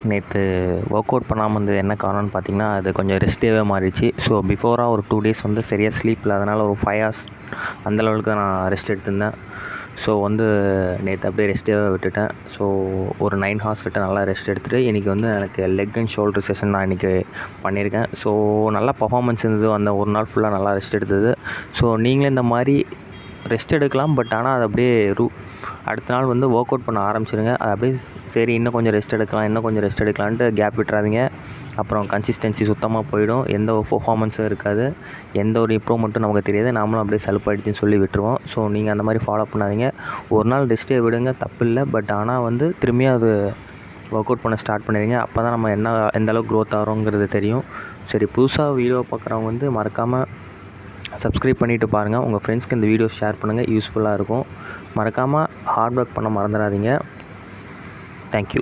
நேற்று work out பண்ணாமல் இருந்தது என்ன காரணம்னு பார்த்தீங்கன்னா, அது கொஞ்சம் ரெஸ்ட் டேவாக மாறிடுச்சு. ஸோ பிஃபோராக ஒரு 2 டேஸ் வந்து சரியாக ஸ்லீப் இல்லாதனால ஒரு 5 ஹார்ஸ் அந்த லெவலுக்கு நான் ரெஸ்ட் எடுத்திருந்தேன். ஸோ நேற்று அப்படியே ரெஸ்ட் டேவாக விட்டுட்டேன். ஸோ ஒரு 9 ஹார்ஸ் கிட்ட நல்லா ரெஸ்ட் எடுத்துகிட்டு இன்றைக்கி எனக்கு லெக் அண்ட் ஷோல்டர் செஷன் நான் இன்றைக்கி பண்ணியிருக்கேன். ஸோ நல்லா பர்ஃபார்மன்ஸ் இருந்தது. அந்த ஒரு நாள் ஃபுல்லாக நல்லா ரெஸ்ட் எடுத்தது. ஸோ நீங்களே இந்த மாதிரி ரெஸ்ட் எடுக்கலாம். பட் ஆனால் அது அப்படியே அடுத்த நாள் ஒர்க் அவுட் பண்ண ஆரம்பிச்சிடுங்க. அது அப்படியே சரி இன்னும் கொஞ்சம் ரெஸ்ட் எடுக்கலான்ட்டு கேப் விட்டுறாதீங்க. அப்புறம் கன்சிஸ்டன்சி சுத்தமாக போயிடும். எந்த ஒரு பெர்ஃபார்மன்ஸும் இருக்காது. எந்த ஒரு இம்ப்ரூவ்மெண்ட்டும் நமக்கு தெரியாது. நாமளும் அப்படியே சலுப்பாயிடுச்சுன்னு சொல்லி விட்டுருவோம். ஸோ நீங்கள் அந்த மாதிரி ஃபாலோ பண்ணாதீங்க. ஒரு நாள் ரெஸ்ட்டே விடுங்க, தப்பில்லை. பட் ஆனால் திரும்பியும் அது ஒர்க் அவுட் பண்ண ஸ்டார்ட் பண்ணிடுங்க. அப்போ தான் நம்ம எந்த அளவுக்கு க்ரோத் ஆகிறோங்கிறது தெரியும். சரி, புதுசாக வீடியோ பார்க்குறவங்க மறக்காமல் சப்ஸ்கிரைப் பண்ணிவிட்டு பாருங்கள். உங்கள் ஃப்ரெண்ட்ஸ்க்கு இந்த வீடியோ ஷேர் பண்ணுங்கள். யூஸ்ஃபுல்லாக இருக்கும். மறக்காமல் ஹார்ட் ஒர்க் பண்ண மறந்துடாதீங்க. தேங்க்யூ.